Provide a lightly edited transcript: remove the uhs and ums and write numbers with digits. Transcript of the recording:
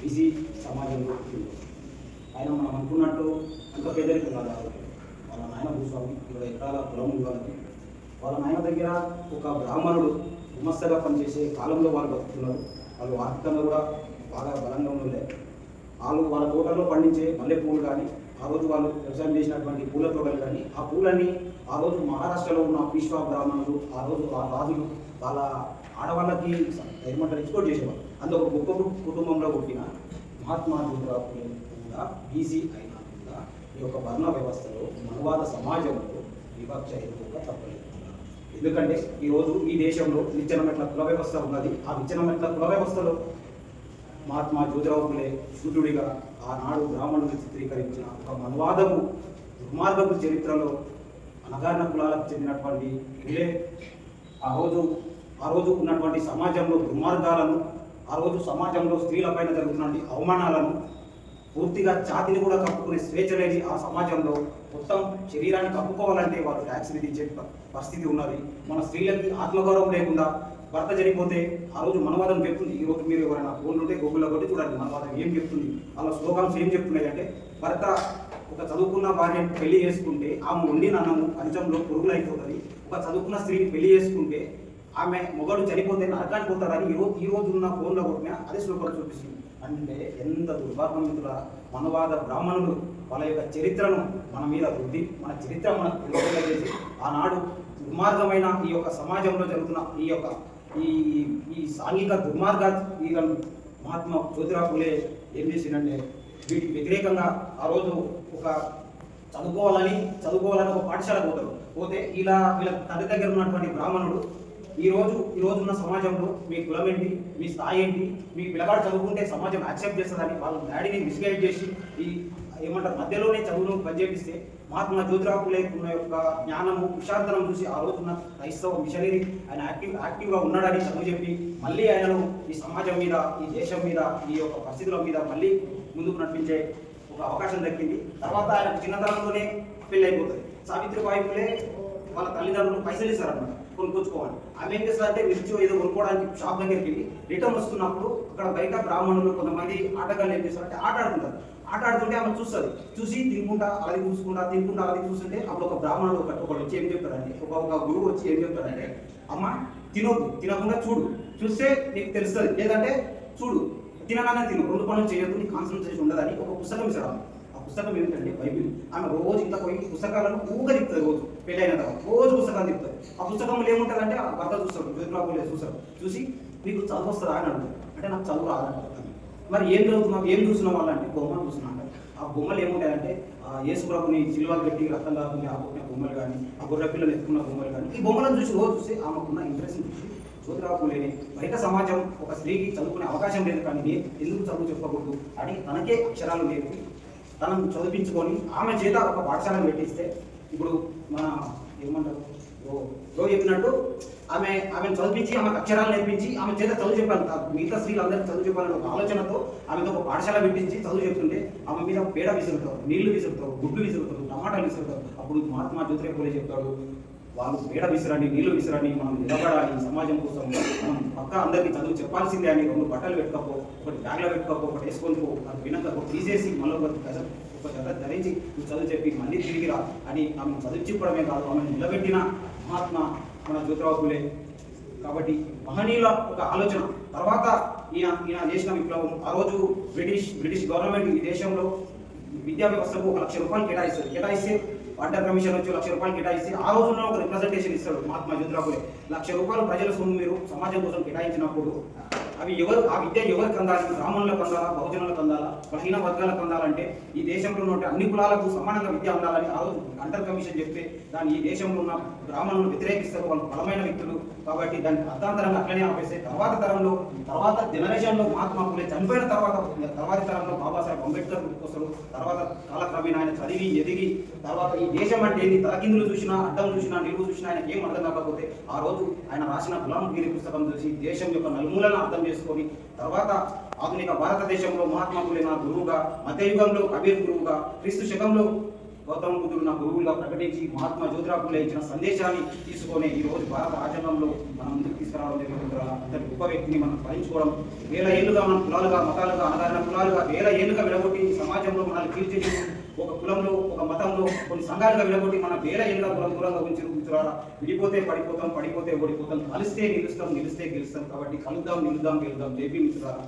Busy సమాజంలో ఆయన మనం అనుకున్నట్టు అంత పేదరికం కాదు. వాళ్ళ నాయన భూస్వామి 20 ఎకరాల పొలం వాళ్ళకి. వాళ్ళ నాయన దగ్గర ఒక బ్రాహ్మణుడు గుమస్తగా పనిచేసే కాలంలో వాళ్ళు బతుకుతున్నారు. వాళ్ళు ఆర్థికంగా కూడా బాగా బలంగా ఉండలే. వాళ్ళ తోటలో పండించే మల్లె పూలు కానీ, ఆ రోజు వాళ్ళు వ్యవసాయం చేసినటువంటి పూల తోటలు కానీ, ఆ పూలని ఆ రోజు మహారాష్ట్రలో ఉన్న పీష్వా బ్రాహ్మణులు, ఆ రోజు ఆ రాజులు వాళ్ళ ఆడవాళ్ళకి ఏమంటారు ఎక్స్పోర్ట్ చేసేవాళ్ళు. అందులో ఒక గొప్ప కుటుంబంలో పుట్టిన మహాత్మా జ్యోతిరావు ఫులే కూడా బీసీ అయినా కూడా ఈ యొక్క వర్ణ వ్యవస్థలో మనవాద సమాజంలో వివక్ష ఎక్కువగా తప్పలేదు. ఎందుకంటే ఈరోజు ఈ దేశంలో విచ్ఛిన్నమెట్ల కుల వ్యవస్థ ఉన్నది. ఆ విచ్ఛిన్నమెట్ల కుల వ్యవస్థలో మహాత్మా జ్యోతిరావు ఫులే సూర్యుడిగా ఆనాడు బ్రాహ్మణులు చిత్రీకరించిన ఒక మనవాదము దుర్మార్గపు చరిత్రలో అనగారిన కులాలకు చెందినటువంటి ఫులే ఆ రోజు ఉన్నటువంటి సమాజంలో దుర్మార్గాలను, ఆ రోజు సమాజంలో స్త్రీలపైన జరుగుతున్నటువంటి అవమానాలను, పూర్తిగా ఛాతిని కూడా కప్పుకునే స్వేచ్ఛ లేని ఆ సమాజంలో మొత్తం శరీరాన్ని కప్పుకోవాలంటే వాళ్ళు ట్యాక్స్ విధించే పరిస్థితి ఉన్నది. మన స్త్రీలకి ఆత్మగౌరవం లేకుండా భర్త చనిపోతే ఆ రోజు మనవాదం చెప్తుంది. ఈ రోజు మీరు ఎవరైనా ఫోన్లు ఉంటే గూగుల్లో కొట్టి చూడండి మనవాదం ఏం చెప్తుంది. వాళ్ళ స్లోగాన్స్ ఏం చెప్తున్నాయి అంటే, భర్త ఒక చదువుకున్న భార్యను పెళ్లి చేసుకుంటే ఆమె వండిన అన్నము కంచంలో పురుగులు అయిపోతుంది. ఒక చదువుకున్న స్త్రీని పెళ్లి చేసుకుంటే ఆమె మొగడు చనిపోతే నరకానికి పోతారని ఈ రోజు ఉన్న ఫోన్లో కొట్టినా అదే స్లోగాలు చూపిస్తుంది. అంటే ఎంత దుర్భాగ్యవంతుల మనవాద బ్రాహ్మణులు వాళ్ళ యొక్క చరిత్రను మన మీద రుద్ది, మన చరిత్ర మనకు తెలియజేసి ఆనాడు దుర్మార్గమైన ఈ యొక్క సమాజంలో జరుగుతున్న ఈ సాంఘిక దుర్మార్గాలను మహాత్మా జ్యోతిరావు ఫులే ఏం చేసిందంటే, వీటికి వ్యతిరేకంగా ఆ రోజు ఒక చదువుకోవాలని ఒక పాఠశాల పోతే వీళ్ళ తండ్రి దగ్గర ఉన్నటువంటి బ్రాహ్మణుడు ఈ రోజున్న సమాజంలో మీ కులం ఏంటి, మీ స్థాయి ఏంటి, మీ పిల్లగాడు చదువుకుంటే సమాజం యాక్సెప్ట్ చేస్తుందని వాళ్ళ డాడీని మిస్గైడ్ చేసి మధ్యలోనే చదువును పనిచేపిస్తే మహాత్మా జ్యోతిరావు ఫులే ఉన్న యొక్క జ్ఞానము విశారదనం చూసి ఆ రోజున్న క్రైస్తవ మిషనరీ ఆయన యాక్టివ్గా ఉన్నాడని చదువు చెప్పి మళ్ళీ ఆయనను ఈ సమాజం మీద, ఈ దేశం మీద, ఈ యొక్క పరిస్థితుల మీద మళ్ళీ ముందుకు నడిపించే ఒక అవకాశం దక్కింది. తర్వాత ఆయన చిన్నతనంలోనే పెళ్ళి అయిపోతుంది. సావిత్రిబాయి ఫులే వాళ్ళ తల్లిదండ్రులు పైసలు ఇస్తారన్నమాట కొనుక్కొచ్చుకోవాలి. ఆమె ఏం చేస్తారంటే మిర్చి ఏదో కొనుక్కోవడానికి షాప్ దగ్గరికి వెళ్ళి రిటర్న్ వస్తున్నప్పుడు అక్కడ బయట బ్రాహ్మణులు కొంతమంది ఆటగాళ్ళు ఏం చేస్తారంటే ఆట ఆడుతుంటే ఆమె చూసి తినుకుంటా అది చూస్తుంటే అప్పుడు ఒక బ్రాహ్మణుడు ఒకటి వచ్చి ఏం చెప్తారంటే, ఒక గురువు వచ్చి ఏం చెప్తారంటే, అమ్మ తినొద్దు, తినకుండా చూస్తే నీకు తెలుస్తుంది, లేదంటే చూడు తినగానే తిను, 2 పనులు చేయొద్దు, నీకు కాన్సన్ట్రేషన్ ఉండదని ఒక పుస్తకం ఇస్తాడు. పుస్తకం ఏంటంటే బైబిల్. ఆమె రోజు ఇంత పోయి పుస్తకాలను ఊగా తిప్పుతుంది. రోజు పెళ్ళైన తర్వాత రోజు పుస్తకాలు తిప్పుతుంది. ఆ పుస్తకంలో ఏముంటుందంటే ఆ భర్త చూస్తాడు, జ్యోతిరావు ఫులే చూసి నీకు చదువు వస్తుందా అని అడుగుతాడు. అంటే నాకు చదువు రాదంటారు. మరి ఏం చదువుతున్నావు, ఏం చూస్తున్నావు వాళ్ళంటే బొమ్మలు చూస్తున్నా అంటారు. ఆ బొమ్మలు ఏముంటాయంటే యేసు ప్రభుని సిల్వర్ గట్టి రక్తం కాకుండా ఆ పుట్టిన బొమ్మలు కానీ, ఆ గొర్రె పిల్లలు ఎత్తుకున్న బొమ్మలు కానీ, ఈ బొమ్మలను చూసి ఆమెకున్న ఇంట్రెస్ట్ చూసి జ్యోతిరావు ఫులేని బయట సమాజం ఒక స్త్రీకి చదువుకునే అవకాశం లేదు కానీ నేను ఎందుకు చదువు చెప్పకూడదు అని తనకే అక్షరాలు నేర్పి తనను చదివించుకొని ఆమె చేత ఒక పాఠశాలను పెట్టిస్తే, ఇప్పుడు మన ఏమంటారు చెప్పినట్టు ఆమెను చదివించి ఆమెకు అక్షరాలు నేర్పించి ఆమె చేత చదువు చెప్పాలి. మిగతా స్త్రీలందరికీ చదువు చెప్పాలని ఒక ఆలోచనతో ఆమెతో ఒక పాఠశాల పెట్టించి చదువు చెప్తుంటే ఆమె మీద పేడ విసురుతారు, నీళ్లు విసురుతారు, గుడ్లు విసురుతారు, టమాటాలు విసురుతారు. అప్పుడు మహాత్మా జ్యోతిరావు ఫులే చెప్తాడు, వాళ్ళు పేడ విసిరండి, నీళ్లు విసిరండి, మనం నిలబడాలి సమాజం కోసం, మనం పక్క అందరికీ చదువు చెప్పాల్సిందే అని 2 బట్టలు పెట్టుకోపో, ఒకటి బ్యాగ్లో పెట్టుకోపో, ఒకటి వేసుకొని అది వినక తీసేసి మళ్ళీ ఒక జత ధరించి నువ్వు చదువు చెప్పి మళ్ళీ తిరిగిరా అని ఆమెను చదువు చెప్పడమే కాదు, ఆమెను నిలబెట్టిన మహాత్మా మన జ్యోతిరావు ఫులే. కాబట్టి మహనీయుల ఒక ఆలోచన తర్వాత ఈయన చేసిన విప్లవం. ఆ రోజు బ్రిటిష్ గవర్నమెంట్ ఈ దేశంలో విద్యా వ్యవస్థకు 1 లక్ష రూపాయలు కేటాయిస్తే వాటర్ కమిషన్ వచ్చి 1 లక్ష రూపాయలు కేటాయిస్తే ఆ రోజుల్లో ఒక రిప్రజెంటేషన్ ఇస్తాడు మహాత్మా జ్యోతిరావు ఫులే. 1 లక్ష రూపాయలు ప్రజల సొమ్ము మీరు సమాజం కోసం కేటాయించినప్పుడు అవి ఆ విద్య ఎవరికి అందాలి, బ్రాహ్మణులకు అందాలా, బహుజనులకు అందాలా, బలహీన వర్గాలకు అందాలంటే ఈ దేశంలో ఉన్న అన్ని కులాలకు సమానంగా విద్య అందాలని ఆ రోజు అంటర్ కమిషన్ చెప్తే దాన్ని ఈ దేశంలో ఉన్న బ్రాహ్మణులు వ్యతిరేకిస్తారు. వాళ్ళు బలమైన వ్యక్తులు కాబట్టి దాన్ని అర్థాంతరంగా అట్లనే ఆపేస్తే తర్వాత జనరేషన్లో మహాత్మా ఫులే చనిపోయిన తర్వాతి తరంలో బాబాసాహెబ్ అంబేద్కర్ వస్తారు. తర్వాత కాలక్రమేణా ఆయన చదివి ఎదిగి తర్వాత ఈ దేశం అంటే ఏంటి తలకిందులు చూసినా, అడ్డం చూసినా, నిలువు చూసినా ఆయనకి ఏం అర్థం కాకపోతే ఆ రోజు ఆయన రాసిన గులాంగిరి పుస్తకం చూసి దేశం యొక్క నలుమూలను అర్థం చేసుకొని తర్వాత ఆధునిక భారతదేశంలో మహాత్మా ఫులే నా గురువుగా, మధ్యయుగంలో కబీర్ గురువుగా, క్రీస్తు శకంలో గౌతమ బుద్ధుడు నా గురువులుగా ప్రకటించి మహాత్మా జ్యోతిరావు ఫులే ఇచ్చిన సందేశాన్ని తీసుకొని ఈ రోజు భారత రాజ్యాంగంలో మనం ముందుకు తీసుకురావడం జరిగింది. అంతటి గొప్ప వ్యక్తిని మనం స్మరించుకోవడం, వేల ఏళ్ళుగా మనం కులాలుగా మతాలుగా అనగారిన కులాలుగా వేల ఏళ్ళుగా విడగొట్టి సమాజంలో మనల్ని తీర్చిది ఒక కులంలో ఒక మతంలో కొన్ని సంఘాలుగా విడగొట్టి మన వేల ఏళ్ళ దూరంగా ఉంచుతారా. విడిపోతే పడిపోతాం, పడిపోతే ఓడిపోతాం, కలిస్తే నిలుస్తాం, నిలిస్తే గెలుస్తాం. కాబట్టి కలుద్దాం, నిలుద్దాం, గెలుద్దాం. జై భీమ్ మిత్రులారా.